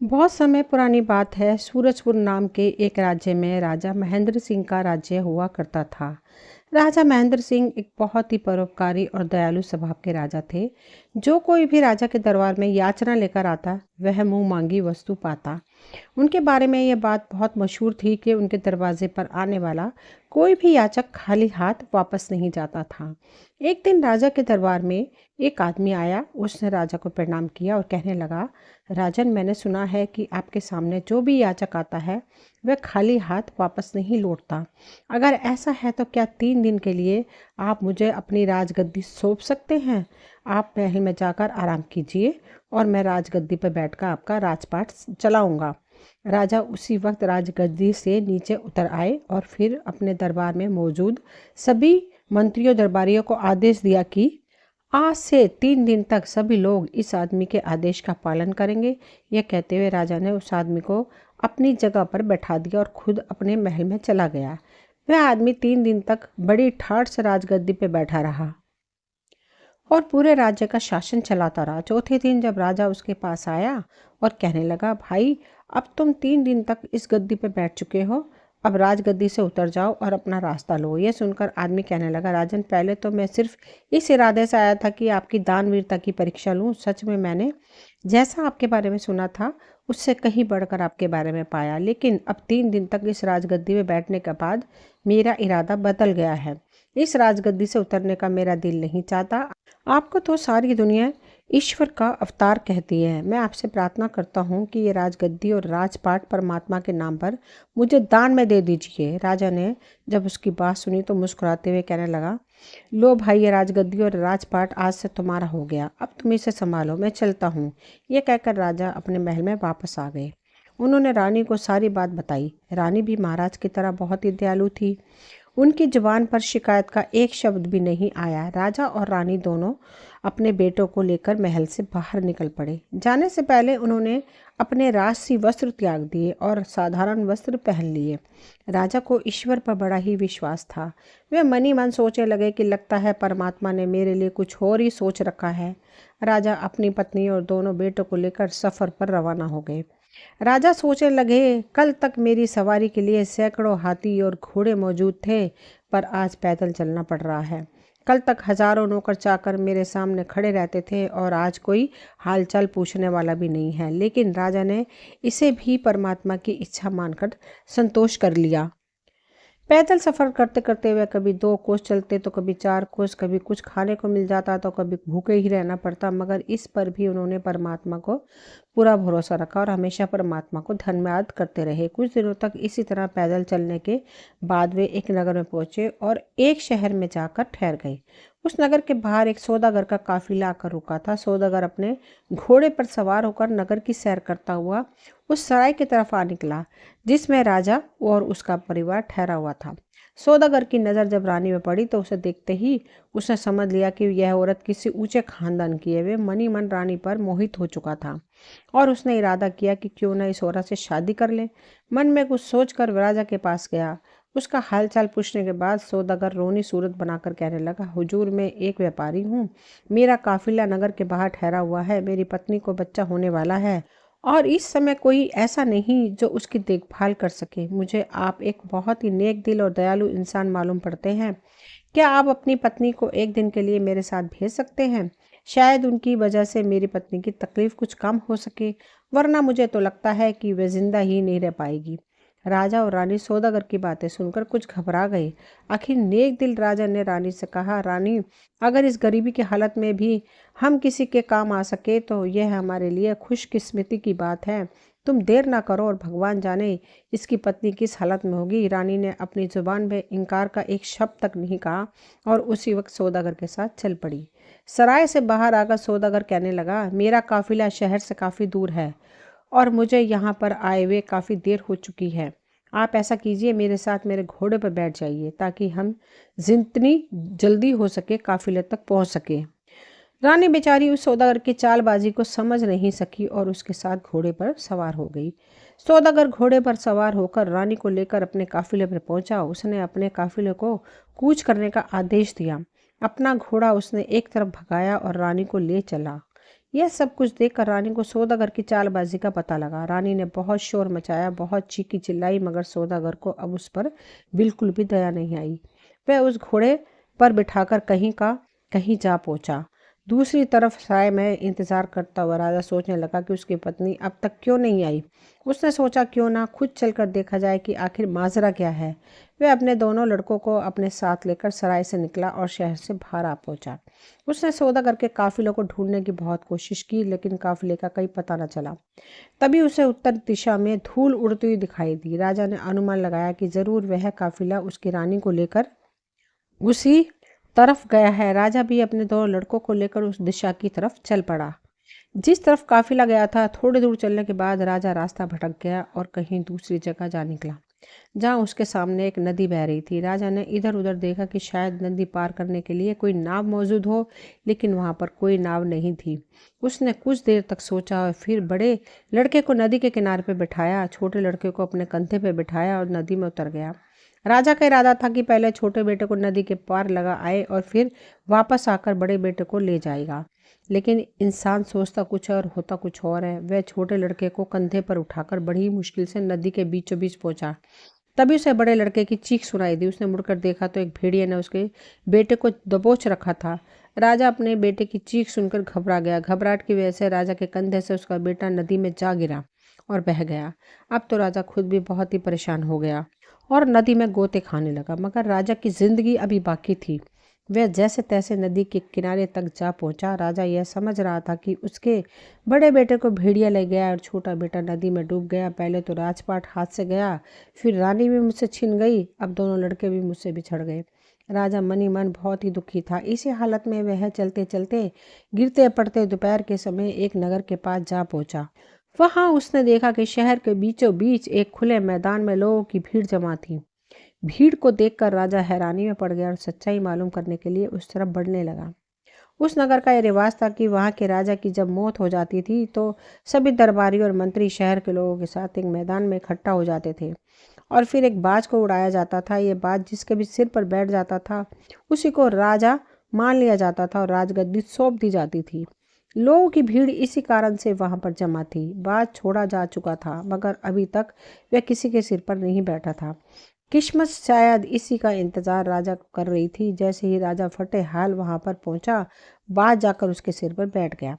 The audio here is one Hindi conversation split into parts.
बहुत समय पुरानी बात है। सूरजपुर नाम के एक राज्य में राजा महेंद्र सिंह का राज्य हुआ करता था। राजा महेंद्र सिंह एक बहुत ही परोपकारी और दयालु स्वभाव के राजा थे। जो कोई भी राजा के दरबार में याचना लेकर आता वह मुंह मांगी वस्तु पाता। उनके बारे में यह बात बहुत मशहूर थी कि उनके दरवाजे पर आने वाला कोई भी याचक खाली हाथ वापस नहीं जाता था। एक दिन राजा के दरबार में एक आदमी आया। उसने राजा को प्रणाम किया और कहने लगा, राजन, मैंने सुना है कि आपके सामने जो भी याचक आता है वह खाली हाथ वापस नहीं लौटता। अगर ऐसा है तो क्या 3 दिन के लिए आप मुझे अपनी राजगद्दी सौंप सकते हैं? आप महल में जाकर आराम कीजिए और मैं राजगद्दी पर बैठकर आपका राजपाट चलाऊंगा। राजा उसी वक्त राजगद्दी से नीचे उतर आए और फिर अपने दरबार में मौजूद सभी मंत्रियों दरबारियों को आदेश दिया कि आज से 3 दिन तक सभी लोग इस आदमी के आदेश का पालन करेंगे। यह कहते हुए राजा ने उस आदमी को अपनी जगह पर बैठा दिया और खुद अपने महल में चला गया। वह आदमी 3 दिन तक बड़ी ठाठ से राजगद्दी पर बैठा रहा और पूरे राज्य का शासन चलाता रहा। चौथे दिन जब राजा उसके पास आया और कहने लगा, भाई, अब तुम 3 दिन तक इस गद्दी पर बैठ चुके हो, अब राजगद्दी से उतर जाओ और अपना रास्ता लो। यह सुनकर आदमी कहने लगा, राजन, पहले तो मैं सिर्फ इस इरादे से आया था कि आपकी दानवीरता की परीक्षा लूं। सच में मैंने जैसा आपके बारे में सुना था उससे कहीं बढ़कर आपके बारे में पाया, लेकिन अब 3 दिन तक इस राजगद्दी में बैठने के बाद मेरा इरादा बदल गया है। इस राजगद्दी से उतरने का मेरा दिल नहीं चाहता। आपको तो सारी दुनिया ईश्वर का अवतार कहती है। मैं आपसे प्रार्थना करता हूँ कि ये राजगद्दी और राजपाट परमात्मा के नाम पर मुझे दान में दे दीजिए। राजा ने जब उसकी बात सुनी तो मुस्कुराते हुए कहने लगा, लो भाई, ये राजगद्दी और राजपाट आज से तुम्हारा हो गया। अब तुम इसे संभालो, मैं चलता हूँ। ये कहकर राजा अपने महल में वापस आ गए। उन्होंने रानी को सारी बात बताई। रानी भी महाराज की तरह बहुत ही दयालु थी। उनकी जुबान पर शिकायत का एक शब्द भी नहीं आया। राजा और रानी दोनों अपने बेटों को लेकर महल से बाहर निकल पड़े। जाने से पहले उन्होंने अपने राजसी वस्त्र त्याग दिए और साधारण वस्त्र पहन लिए। राजा को ईश्वर पर बड़ा ही विश्वास था। वे मन ही मन सोचने लगे कि लगता है परमात्मा ने मेरे लिए कुछ और ही सोच रखा है। राजा अपनी पत्नी और दोनों बेटों को लेकर सफ़र पर रवाना हो गए। राजा सोचने लगे, कल तक मेरी सवारी के लिए सैकड़ों हाथी और घोड़े मौजूद थे, पर आज पैदल चलना पड़ रहा है। कल तक हजारों नौकर चाकर मेरे सामने खड़े रहते थे और आज कोई हालचाल पूछने वाला भी नहीं है। लेकिन राजा ने इसे भी परमात्मा की इच्छा मानकर संतोष कर लिया। पैदल सफ़र करते करते वे कभी 2 कोस चलते तो कभी 4 कोस, कभी कुछ खाने को मिल जाता तो कभी भूखे ही रहना पड़ता, मगर इस पर भी उन्होंने परमात्मा को पूरा भरोसा रखा और हमेशा परमात्मा को धन्यवाद करते रहे। कुछ दिनों तक इसी तरह पैदल चलने के बाद वे एक नगर में पहुंचे और एक शहर में जाकर ठहर गए। उस नगर के बाहर एक सौदागर का काफिला आकर रुका था। सौदागर अपने घोड़े पर सवार होकर नगर की सैर करता हुआ उस सराय की तरफ आ निकला जिसमें राजा और उसका परिवार ठहरा हुआ था। सौदागर की नज़र जब रानी में पड़ी तो उसे देखते ही उसने समझ लिया कि यह औरत किसी ऊंचे खानदान की है। वे मनी मन रानी पर मोहित हो चुका था और उसने इरादा किया कि क्यों न इस औरत से शादी कर ले। मन में कुछ सोचकर राजा के पास गया। उसका हालचाल पूछने के बाद सौदागर रोनी सूरत बनाकर कहने लगा, हुजूर, मैं एक व्यापारी हूँ। मेरा काफिला नगर के बाहर ठहरा हुआ है। मेरी पत्नी को बच्चा होने वाला है और इस समय कोई ऐसा नहीं जो उसकी देखभाल कर सके। मुझे आप एक बहुत ही नेक दिल और दयालु इंसान मालूम पड़ते हैं। क्या आप अपनी पत्नी को एक दिन के लिए मेरे साथ भेज सकते हैं? शायद उनकी वजह से मेरी पत्नी की तकलीफ कुछ कम हो सके, वरना मुझे तो लगता है कि वह जिंदा ही नहीं रह पाएगी। राजा और रानी सौदागर की बातें सुनकर कुछ घबरा गए। आखिर नेक दिल राजा ने रानी से कहा, रानी, अगर इस गरीबी की हालत में भी हम किसी के काम आ सके तो यह हमारे लिए खुशकिस्मती की बात है। तुम देर ना करो और भगवान जाने इसकी पत्नी किस हालत में होगी। रानी ने अपनी जुबान में इनकार का एक शब्द तक नहीं कहा और उसी वक्त सौदागर के साथ चल पड़ी। सराय से बाहर आकर सौदागर कहने लगा, मेरा काफिला शहर से काफ़ी दूर है और मुझे यहाँ पर आए हुए काफ़ी देर हो चुकी है। आप ऐसा कीजिए, मेरे साथ मेरे घोड़े पर बैठ जाइए ताकि हम जितनी जल्दी हो सके काफिले तक पहुँच सके। रानी बेचारी उस सौदागर की चालबाजी को समझ नहीं सकी और उसके साथ घोड़े पर सवार हो गई। सौदागर घोड़े पर सवार होकर रानी को लेकर अपने काफिले पर पहुंचा। उसने अपने काफिले को कूच करने का आदेश दिया। अपना घोड़ा उसने एक तरफ भगाया और रानी को ले चला। यह सब कुछ देखकर रानी को सौदागर की चालबाजी का पता लगा। रानी ने बहुत शोर मचाया, बहुत चीखी चिल्लाई, मगर सौदागर को अब उस पर बिल्कुल भी दया नहीं आई। वह उस घोड़े पर बिठाकर कहीं का कहीं जा पहुंचा। दूसरी तरफ सराय में इंतजार करता हुआ राजा सोचने लगा कि उसकी पत्नी अब तक क्यों नहीं आई। उसने सोचा क्यों ना खुद चलकर देखा जाए कि आखिर माजरा क्या है। वह अपने दोनों लड़कों को अपने साथ लेकर सराय से निकला और शहर से बाहर आ पहुंचा। उसने सौदागर के काफिले को ढूंढने की बहुत कोशिश की, लेकिन काफिले का कहीं पता न चला। तभी उसे उत्तर दिशा में धूल उड़ती हुई दिखाई दी। राजा ने अनुमान लगाया कि जरूर वह काफिला उसकी रानी को लेकर उसी तरफ गया है। राजा भी अपने दोनों लड़कों को लेकर उस दिशा की तरफ चल पड़ा जिस तरफ काफिला गया था। थोड़ी दूर चलने के बाद राजा रास्ता भटक गया और कहीं दूसरी जगह जा निकला, जहाँ उसके सामने एक नदी बह रही थी। राजा ने इधर उधर देखा कि शायद नदी पार करने के लिए कोई नाव मौजूद हो, लेकिन वहां पर कोई नाव नहीं थी। उसने कुछ देर तक सोचा और फिर बड़े लड़के को नदी के किनारे पे बिठाया, छोटे लड़के को अपने कंधे पे बिठाया और नदी में उतर गया। राजा का इरादा था कि पहले छोटे बेटे को नदी के पार लगा आए और फिर वापस आकर बड़े बेटे को ले जाएगा। लेकिन इंसान सोचता कुछ और होता कुछ और है। वह छोटे लड़के को कंधे पर उठाकर बड़ी मुश्किल से नदी के बीचों बीच पहुंचा। तभी उसे बड़े लड़के की चीख सुनाई दी। उसने मुड़कर देखा तो एक भेड़िए ने उसके बेटे को दबोच रखा था। राजा अपने बेटे की चीख सुनकर घबरा गया। घबराहट की वजह से राजा के कंधे से उसका बेटा नदी में जा गिरा और बह गया। अब तो राजा खुद भी बहुत ही परेशान हो गया और नदी में गोते खाने लगा, मगर राजा की जिंदगी अभी बाकी थी। वह जैसे तैसे नदी के किनारे तक जा पहुंचा। राजा यह समझ रहा था कि उसके बड़े बेटे को भेड़िया ले गया और छोटा बेटा नदी में डूब गया। पहले तो राजपाट हाथ से गया, फिर रानी भी मुझसे छिन गई, अब दोनों लड़के भी मुझसे बिछड़ गए। राजा मन ही मन बहुत ही दुखी था। इसी हालत में वह चलते चलते गिरते पड़ते दोपहर के समय एक नगर के पास जा पहुंचा। वहां उसने देखा कि शहर के बीचों बीच एक खुले मैदान में लोगों की भीड़ जमा थी। भीड़ को देखकर राजा हैरानी में पड़ गया और सच्चाई मालूम करने के लिए उस तरफ बढ़ने लगा। उस नगर का यह रिवाज था कि वहां के राजा की जब मौत हो जाती थी तो सभी दरबारी और मंत्री शहर के लोगों के साथ एक मैदान में इकट्ठा हो जाते थे और फिर एक बाज को उड़ाया जाता था। ये बाज जिसके भी सिर पर बैठ जाता था उसी को राजा मान लिया जाता था और राजगद्दी सौंप दी जाती थी। लोगों की भीड़ इसी कारण से वहां पर जमा थी। बाज छोड़ा जा चुका था, मगर अभी तक वह किसी के सिर पर नहीं बैठा था। किस्मत शायद इसी का इंतजार राजा कर रही थी। जैसे ही राजा फटे हाल वहां पर पहुंचा, बाज जाकर उसके सिर पर बैठ गया।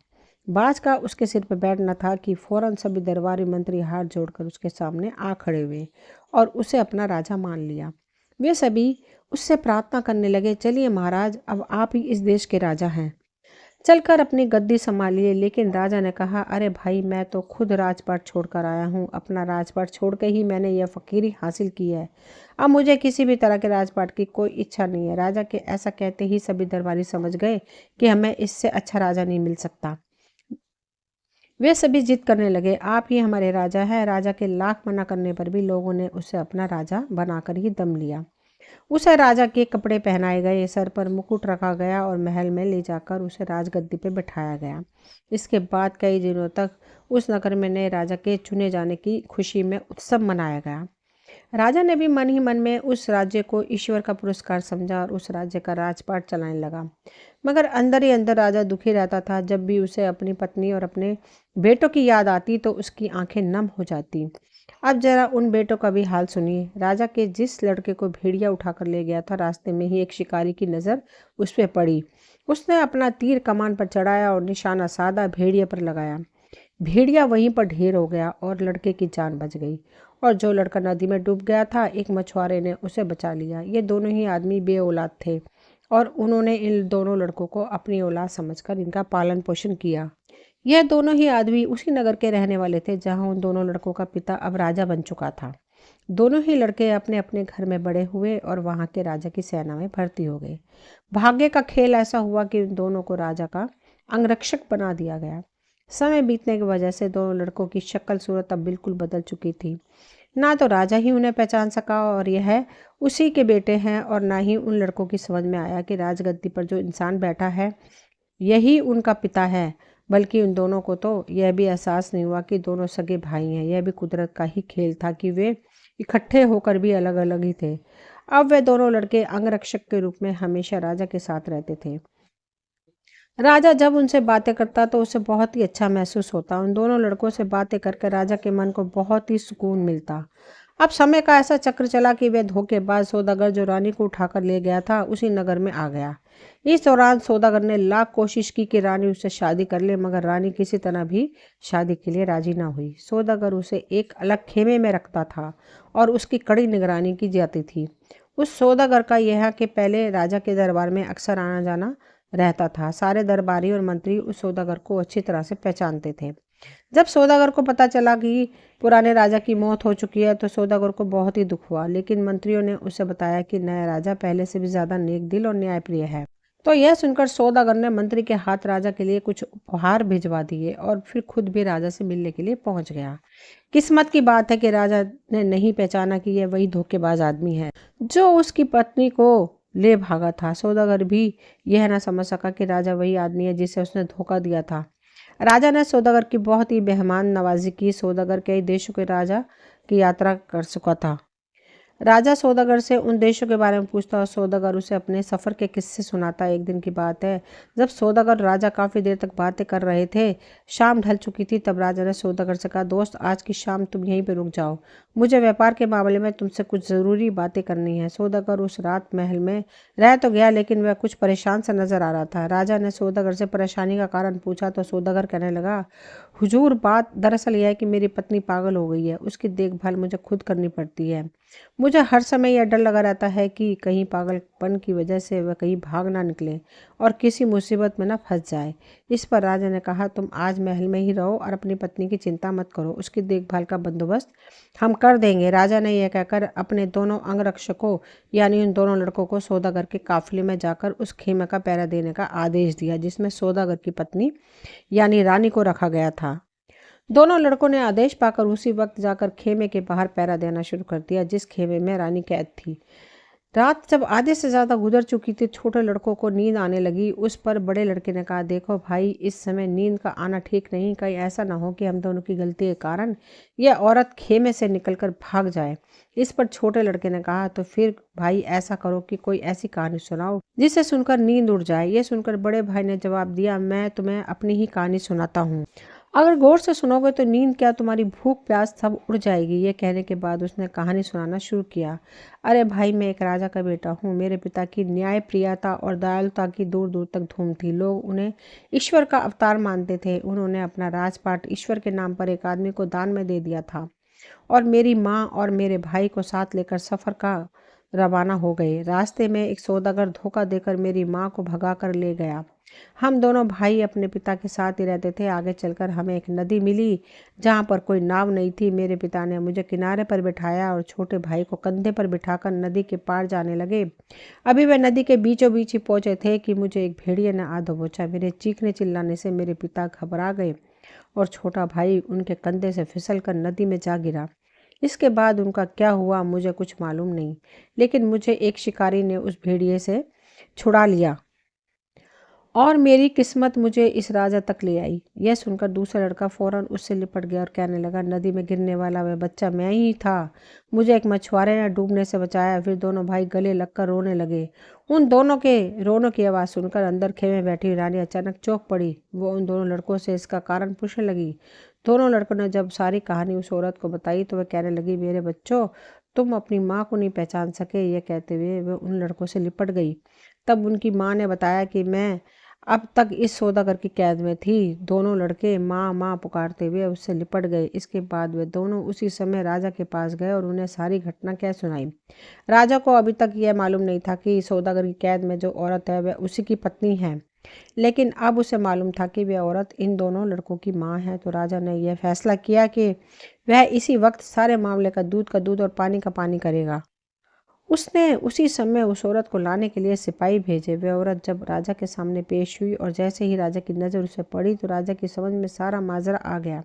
बाज का उसके सिर पर बैठना था कि फौरन सभी दरबारी मंत्री हाथ जोड़कर उसके सामने आ खड़े हुए और उसे अपना राजा मान लिया। वे सभी उससे प्रार्थना करने लगे, चलिए महाराज, अब आप ही इस देश के राजा हैं, चलकर अपनी गद्दी संभालिए। लेकिन राजा ने कहा, अरे भाई, मैं तो खुद राजपाट छोड़कर आया हूँ। अपना राजपाट छोड़ के ही मैंने यह फकीरी हासिल की है। अब मुझे किसी भी तरह के राजपाट की कोई इच्छा नहीं है। राजा के ऐसा कहते ही सभी दरबारी समझ गए कि हमें इससे अच्छा राजा नहीं मिल सकता। वे सभी जिद करने लगे, आप ही हमारे राजा हैं। राजा के लाख मना करने पर भी लोगों ने उसे अपना राजा बनाकर ही दम लिया। उसे राजा के कपड़े पहनाए गए, सर पर मुकुट रखा गया और महल में ले जाकर उसे राजगद्दी पर बिठाया गया। इसके बाद कई दिनों तक उस नगर में नए राजा के चुने जाने की खुशी में उत्सव मनाया गया। राजा ने भी मन ही मन में उस राज्य को ईश्वर का पुरस्कार समझा और उस राज्य का राजपाट चलाने लगा। मगर अंदर ही अंदर राजा दुखी रहता था। जब भी उसे अपनी पत्नी और अपने बेटों की याद आती तो उसकी आंखें नम हो जाती। अब जरा उन बेटों का भी हाल सुनिए। राजा के जिस लड़के को भेड़िया उठाकर ले गया था, रास्ते में ही एक शिकारी की नज़र उस पर पड़ी। उसने अपना तीर कमान पर चढ़ाया और निशाना साधा भेड़िया पर लगाया। भेड़िया वहीं पर ढेर हो गया और लड़के की जान बच गई। और जो लड़का नदी में डूब गया था, एक मछुआरे ने उसे बचा लिया। ये दोनों ही आदमी बे औलाद थे और उन्होंने इन दोनों लड़कों को अपनी औलाद समझकर इनका पालन पोषण किया। यह दोनों ही आदमी उसी नगर के रहने वाले थे जहां उन दोनों लड़कों का पिता अब राजा बन चुका था। दोनों ही लड़के अपने अपने घर में बड़े हुए और वहां के राजा की सेना में भर्ती हो गए। भाग्य का खेल ऐसा हुआ कि उन दोनों को राजा का अंगरक्षक बना दिया गया। समय बीतने की वजह से दोनों लड़कों की शक्ल सूरत अब बिल्कुल बदल चुकी थी। ना तो राजा ही उन्हें पहचान सका और यह उसी के बेटे हैं, और ना ही उन लड़कों की समझ में आया कि राजगद्दी पर जो इंसान बैठा है यही उनका पिता है। बल्कि उन दोनों को तो यह भी एहसास नहीं हुआ कि दोनों सगे भाई हैं। यह भी कुदरत का ही खेल था कि वे इकट्ठे होकर भी अलग अलग ही थे। अब वे दोनों लड़के अंगरक्षक के रूप में हमेशा राजा के साथ रहते थे। राजा जब उनसे बातें करता तो उसे बहुत ही अच्छा महसूस होता। उन दोनों लड़कों से बातें करके राजा के मन को बहुत ही सुकून मिलता। अब समय का ऐसा चक्र चला कि वह धोखेबाज सौदागर जो रानी को उठाकर ले गया था उसी नगर में आ गया। इस दौरान सौदागर ने लाख कोशिश की कि रानी उससे शादी कर ले, मगर रानी किसी तरह भी शादी के लिए राजी ना हुई। सौदागर उसे एक अलग खेमे में रखता था और उसकी कड़ी निगरानी की जाती थी। उस सौदागर का यह कि पहले राजा के दरबार में अक्सर आना जाना रहता था। सारे दरबारी और मंत्री उस सौदागर को अच्छी तरह से पहचानते थे। जब सौदागर को पता चला कि पुराने राजा की मौत हो चुकी है तो सौदागर को बहुत ही दुख हुआ, लेकिन मंत्रियों ने उसे बताया कि नया राजा पहले से भी ज्यादा नेक दिल और न्यायप्रिय है। तो यह सुनकर सौदागर ने मंत्री के हाथ राजा के लिए कुछ उपहार भिजवा दिए और फिर खुद भी राजा से मिलने के लिए पहुंच गया। किस्मत की बात है कि राजा ने नहीं पहचाना कि यह वही धोखेबाज आदमी है जो उसकी पत्नी को ले भागा था। सौदागर भी यह ना समझ सका कि राजा वही आदमी है जिसे उसने धोखा दिया था। राजा ने सौदागर की बहुत ही मेहमान नवाजी की। सौदागर कई देशों के राजा की यात्रा कर चुका था। राजा सौदागर से उन देशों के बारे में पूछता और सौदागर उसे अपने सफ़र के किस्से सुनाता। एक दिन की बात है, जब सौदागर राजा काफ़ी देर तक बातें कर रहे थे। शाम ढल चुकी थी। तब राजा ने सौदागर से कहा, दोस्त, आज की शाम तुम यहीं पर रुक जाओ। मुझे व्यापार के मामले में तुमसे कुछ ज़रूरी बातें करनी है। सौदागर उस रात महल में रह तो गया, लेकिन वह कुछ परेशान सा नजर आ रहा था। राजा ने सौदागर से परेशानी का कारण पूछा तो सौदागर कहने लगा, हुजूर, बात दरअसल यह है कि मेरी पत्नी पागल हो गई है। उसकी देखभाल मुझे खुद करनी पड़ती है। मुझे हर समय यह डर लगा रहता है कि कहीं पागलपन की वजह से वह कहीं भाग ना निकले और किसी मुसीबत में ना फंस जाए। इस पर राजा ने कहा, तुम आज महल में ही रहो और अपनी पत्नी की चिंता मत करो। उसकी देखभाल का बंदोबस्त हम कर देंगे। राजा ने यह कहकर अपने दोनों अंगरक्षकों यानी उन दोनों लड़कों को सौदागर के काफिले में जाकर उस खेमे का पहरा देने का आदेश दिया जिसमें सौदागर की पत्नी यानी रानी को रखा गया था। दोनों लड़कों ने आदेश पाकर उसी वक्त जाकर खेमे के बाहर पहरा देना शुरू कर दिया जिस खेमे में रानी कैद थी। रात जब आधे से ज्यादा गुजर चुकी थी, छोटे लड़कों को नींद आने लगी। उस पर बड़े लड़के ने कहा, देखो भाई, इस समय नींद का आना ठीक नहीं। कहीं ऐसा ना हो कि हम दोनों की गलती के कारण यह औरत खेमे से निकलकर भाग जाए। इस पर छोटे लड़के ने कहा, तो फिर भाई ऐसा करो कि कोई ऐसी कहानी सुनाओ जिसे सुनकर नींद उड़ जाए। यह सुनकर बड़े भाई ने जवाब दिया, मैं तुम्हें अपनी ही कहानी सुनाता हूँ। अगर गौर से सुनोगे तो नींद क्या, तुम्हारी भूख प्यास सब उड़ जाएगी। ये कहने के बाद उसने कहानी सुनाना शुरू किया। अरे भाई, मैं एक राजा का बेटा हूँ। मेरे पिता की न्यायप्रियता और दयालुता की दूर दूर तक धूम थी। लोग उन्हें ईश्वर का अवतार मानते थे। उन्होंने अपना राजपाट ईश्वर के नाम पर एक आदमी को दान में दे दिया था और मेरी माँ और मेरे भाई को साथ लेकर सफर का रवाना हो गए। रास्ते में एक सौदागर धोखा देकर मेरी माँ को भगा कर ले गया। हम दोनों भाई अपने पिता के साथ ही रहते थे। आगे चलकर हमें एक नदी मिली जहाँ पर कोई नाव नहीं थी। मेरे पिता ने मुझे किनारे पर बिठाया और छोटे भाई को कंधे पर बिठाकर नदी के पार जाने लगे। अभी वे नदी के बीचों बीच ही पहुंचे थे कि मुझे एक भेड़िए ने आ दबोचा। मेरे चीखने चिल्लाने से मेरे पिता घबरा गए और छोटा भाई उनके कंधे से फिसलकर नदी में जा गिरा। इसके बाद उनका क्या हुआ मुझे कुछ मालूम नहीं, लेकिन मुझे एक शिकारी ने उस भेड़िए से छुड़ा लिया और मेरी किस्मत मुझे इस राजा तक ले आई। यह सुनकर दूसरा लड़का फौरन उससे लिपट गया और कहने लगा, नदी में गिरने वाला वह बच्चा मैं ही था। मुझे एक मछुआरे ने डूबने से बचाया। फिर दोनों भाई गले लगकर रोने लगे। उन दोनों के रोने की आवाज़ सुनकर अंदर खेमे बैठी रानी अचानक चौंक पड़ी। वो उन दोनों लड़कों से इसका कारण पूछने लगी। दोनों लड़कों ने जब सारी कहानी उस औरत को बताई तो वह कहने लगी, मेरे बच्चों, तुम अपनी माँ को नहीं पहचान सके। यह कहते हुए वह उन लड़कों से लिपट गई। तब उनकी माँ ने बताया कि मैं अब तक इस सौदागर की कैद में थी। दोनों लड़के माँ माँ पुकारते हुए उससे लिपट गए। इसके बाद वे दोनों उसी समय राजा के पास गए और उन्हें सारी घटना कह सुनाई। राजा को अभी तक यह मालूम नहीं था कि सौदागर की कैद में जो औरत है वह उसी की पत्नी है, लेकिन अब उसे मालूम था कि वह औरत इन दोनों लड़कों की माँ है। तो राजा ने यह फैसला किया कि वह इसी वक्त सारे मामले का दूध और पानी का पानी करेगा। उसने उसी समय उस औरत को लाने के लिए सिपाही भेजे। वह औरत जब राजा के सामने पेश हुई और जैसे ही राजा की नज़र उसे पड़ी तो राजा की समझ में सारा माजरा आ गया।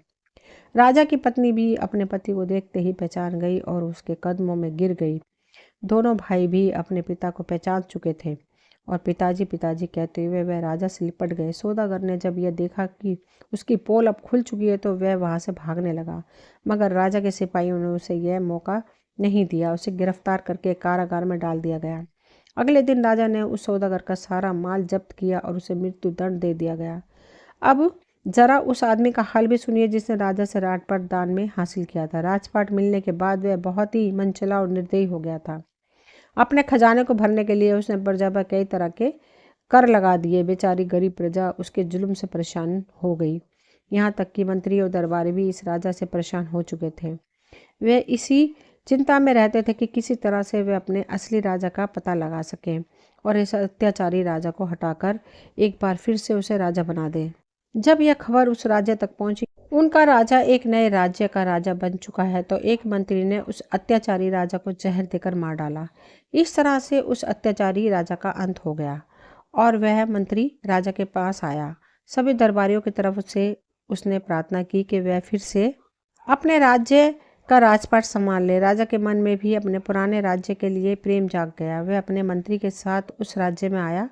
राजा की पत्नी भी अपने पति को देखते ही पहचान गई और उसके कदमों में गिर गई। दोनों भाई भी अपने पिता को पहचान चुके थे और पिताजी पिताजी कहते हुए वह राजा से लिपट गए। सौदागर ने जब यह देखा कि उसकी पोल अब खुल चुकी है तो वह वहां से भागने लगा, मगर राजा के सिपाहियों ने उसे यह मौका नहीं दिया। उसे गिरफ्तार करके कारागार में डाल दिया गया। अगले दिन राजा ने उस सौदागर का सारा माल जब्त किया और उसे मृत्यु दंड दे दिया गया। अब जरा उस आदमी का हाल भी सुनिए जिसने राजा से राजपाट दान में हासिल किया था। राजपाट मिलने के बाद वह बहुत ही मनचला और निर्दयी हो गया था। अपने खजाने को भरने के लिए उसने प्रजा पर कई तरह के कर लगा दिए। बेचारी गरीब प्रजा उसके जुल्म से परेशान हो गई। यहाँ तक कि मंत्री और दरबारी भी इस राजा से परेशान हो चुके थे। वे इसी चिंता में रहते थे कि किसी तरह से वे अपने असली राजा का पता लगा सकें और इस अत्याचारी राजा को हटाकर एक बार फिर से उसे राजा बना दें। जब यह खबर उस राज्य तक पहुंची, उनका राजा एक नए राज्य का राजा बन चुका है, तो एक मंत्री ने उस अत्याचारी राजा को जहर देकर मार डाला। इस तरह से उस अत्याचारी राजा का अंत हो गया और वह मंत्री राजा के पास आया। सभी दरबारियों की तरफ से उसने प्रार्थना की कि वह फिर से अपने राज्य का राजपाट संभाल ले। राजा के मन में भी अपने पुराने राज्य के लिए प्रेम जाग गया। वह अपने मंत्री के साथ उस राज्य में आया।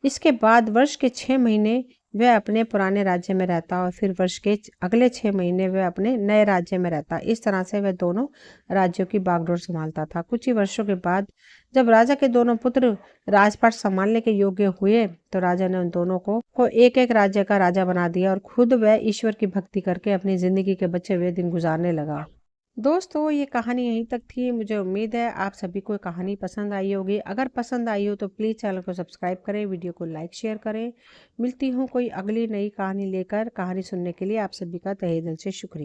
इसके बाद वर्ष के 6 महीने वह अपने पुराने राज्य में रहता और फिर वर्ष के अगले 6 महीने वह अपने नए राज्य में रहता। इस तरह से वह दोनों राज्यों की बागडोर संभालता था। कुछ ही वर्षों के बाद जब राजा के दोनों पुत्र राजपाट संभालने के योग्य हुए, तो राजा ने उन दोनों को एक एक राज्य का राजा बना दिया और खुद वह ईश्वर की भक्ति करके अपनी जिंदगी के बचे हुए दिन गुजारने लगा। दोस्तों, ये कहानी यहीं तक थी। मुझे उम्मीद है आप सभी को कहानी पसंद आई होगी। अगर पसंद आई हो तो प्लीज़ चैनल को सब्सक्राइब करें, वीडियो को लाइक शेयर करें। मिलती हूँ कोई अगली नई कहानी लेकर। कहानी सुनने के लिए आप सभी का तहे दिल से शुक्रिया।